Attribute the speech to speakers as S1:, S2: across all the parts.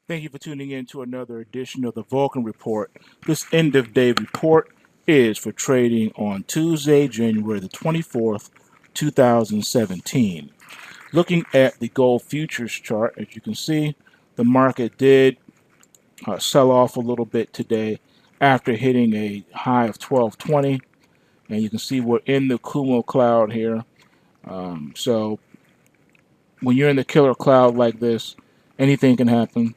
S1: Thank you for tuning in to another edition of the Vulcan Report. This end of day report is for trading on Tuesday, January the 24th, 2017. Looking at the gold futures chart, as you can see, the market did sell off a little bit today after hitting a high of 1220. And you can see we're in the Kumo cloud here. So when you're in the killer cloud like this, anything can happen.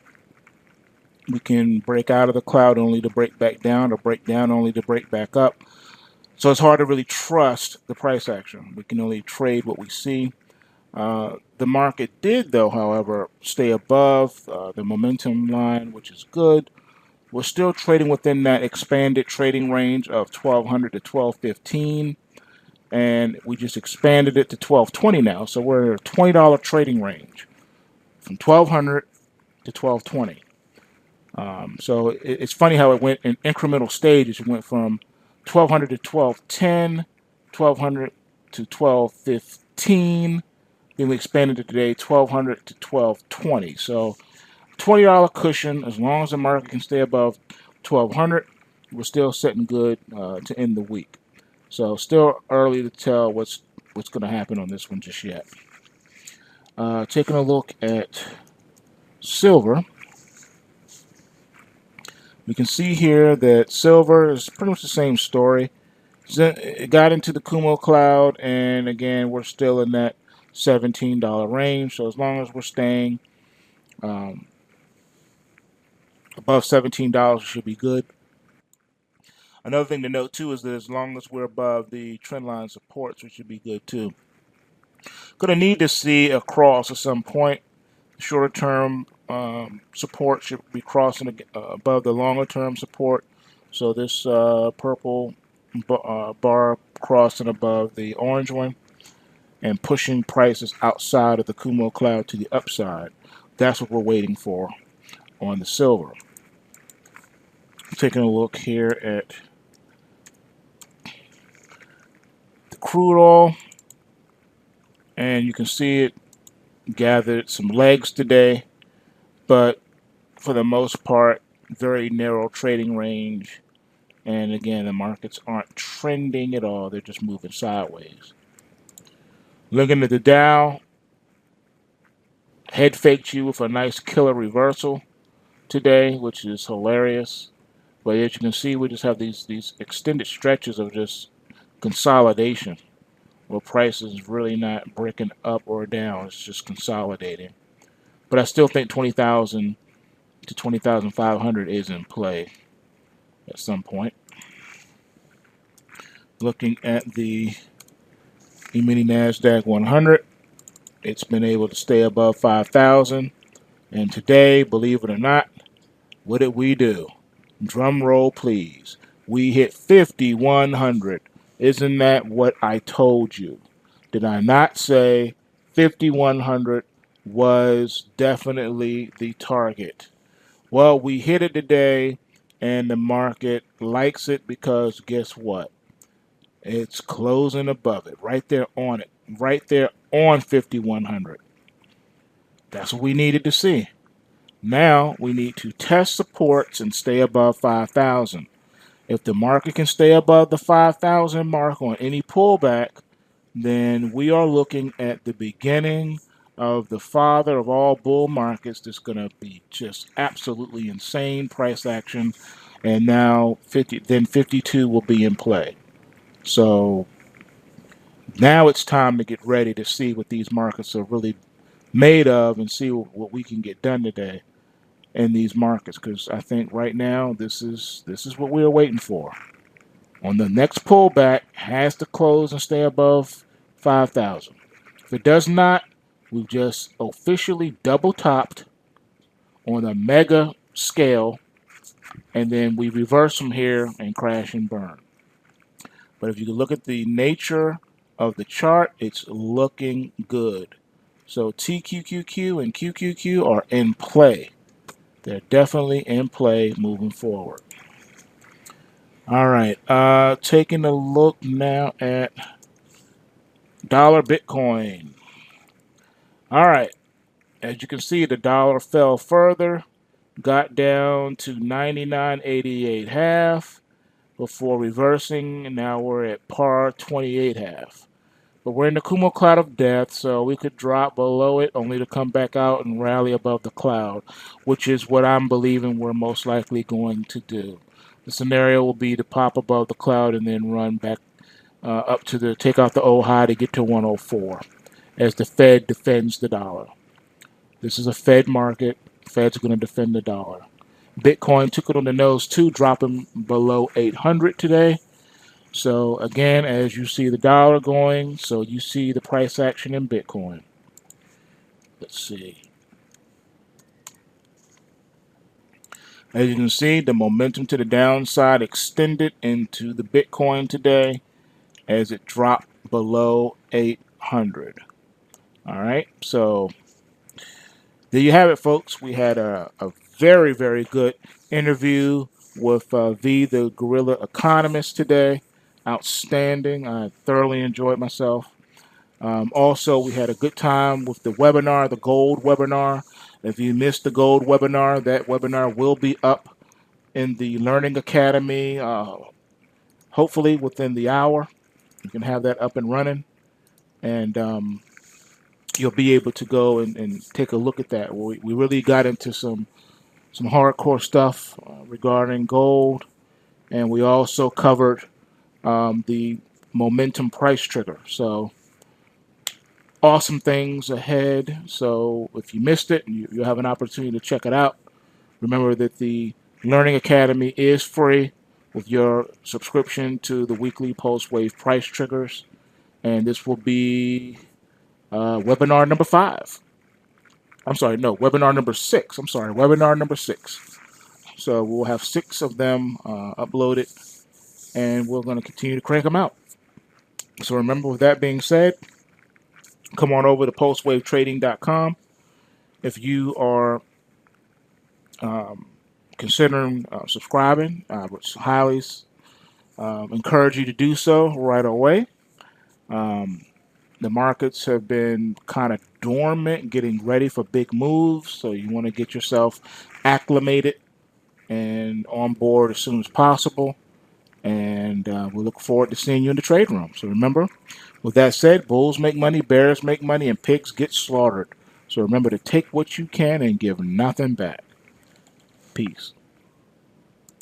S1: We can break out of the cloud only to break back down, or break down only to break back up. So it's hard to really trust the price action. We can only trade what we see. The market did, though, however, stay above the momentum line, which is good. We're still trading within that expanded trading range of 1200 to 1215, and we just expanded it to 1220 now. So we're at a $20 trading range from 1200 to 1220. So it's funny how it went in incremental stages. It went from 1200 to 1210, 1200 to 1215. Then we expanded it today, 1200 to 1220. So $20 cushion. As long as the market can stay above 1200, we're still sitting good to end the week. So still early to tell what's going to happen on this one just yet. Taking a look at silver. We can see here that silver is pretty much the same story. It got into the Kumo cloud, and again, we're still in that $17 range. So as long as we're staying above $17, we should be good. Another thing to note too is that as long as we're above the trendline supports, we should be good too. Going to need to see a cross at some point. Shorter term support should be crossing above the longer term support. So this purple bar crossing above the orange one and pushing prices outside of the Kumo cloud to the upside. That's what we're waiting for on the silver. Taking a look here at the crude oil, and you can see it gathered some legs today, but for the most part, very narrow trading range. And again, the markets aren't trending at all. They're just moving sideways. Looking at the Dow, head faked you with a nice killer reversal today, which is hilarious. But as you can see, we just have these extended stretches of just consolidation where price is really not breaking up or down. It's just consolidating. But I still think 20,000 to 20,500 is in play at some point. Looking at the emini Nasdaq 100, it's been able to stay above 5,000. And today, believe it or not, what did we do? Drum roll, please. We hit 5,100. Isn't that what I told you? Did I not say 5,100 was definitely the target? Well, we hit it today, and the market likes it because guess what? It's closing above it, right there on it, right there on 5,100. That's what we needed to see. Now we need to test supports and stay above 5,000. If the market can stay above the 5,000 mark on any pullback, then we are looking at the beginning of the father of all bull markets. That's going to be just absolutely insane price action. And now 52 will be in play. So now it's time to get ready to see what these markets are really made of and see what we can get done today in these markets, because I think right now this is what we're waiting for. On the next pullback, has to close and stay above 5,000. If it does not, we've just officially double topped on a mega scale, and then we reverse from here and crash and burn. But if you look at the nature of the chart, it's looking good. So TQQQ and QQQ are in play. They're definitely in play moving forward. All right, taking a look now at dollar Bitcoin. All right, as you can see, the dollar fell further. got down to 99.88 half before reversing, and now we're at par 28 half. But we're in the Kumo cloud of death, so we could drop below it only to come back out and rally above the cloud, which is what I'm believing we're most likely going to do. The scenario will be to pop above the cloud and then run back up to take out the old high to get to 104 as the Fed defends the dollar. This is a Fed market. Fed's going to defend the dollar. Bitcoin took it on the nose too, dropping below 800 today. So again, as you see the dollar going, so you see the price action in Bitcoin. Let's see. As you can see, the momentum to the downside extended into the Bitcoin today as it dropped below 800. All right, so there you have it, folks. We had a very, very good interview with V, the Guerrilla Economist today. Outstanding. I thoroughly enjoyed myself. Also, we had a good time with the webinar, the gold webinar. If you missed the gold webinar, that webinar will be up in the Learning Academy, hopefully within the hour. You can have that up and running, and you'll be able to go and take a look at that. We really got into some hardcore stuff regarding gold, and we also covered the momentum price trigger. So awesome things ahead. So if you missed it, you'll have an opportunity to check it out. Remember that the Learning Academy is free with your subscription to the weekly Pulse Wave price triggers. And this will be webinar number 5. I'm sorry, no, webinar number 6. I'm sorry, webinar number 6. So we'll have 6 of them uploaded, and we're going to continue to crank them out. So remember, with that being said, come on over to pulsewavetrading.com. If you are considering subscribing, I would highly encourage you to do so right away. The markets have been kind of dormant, getting ready for big moves, so you want to get yourself acclimated and on board as soon as possible. And we look forward to seeing you in the trade room. So remember, with that said, bulls make money, bears make money, and pigs get slaughtered. So remember to take what you can and give nothing back. Peace.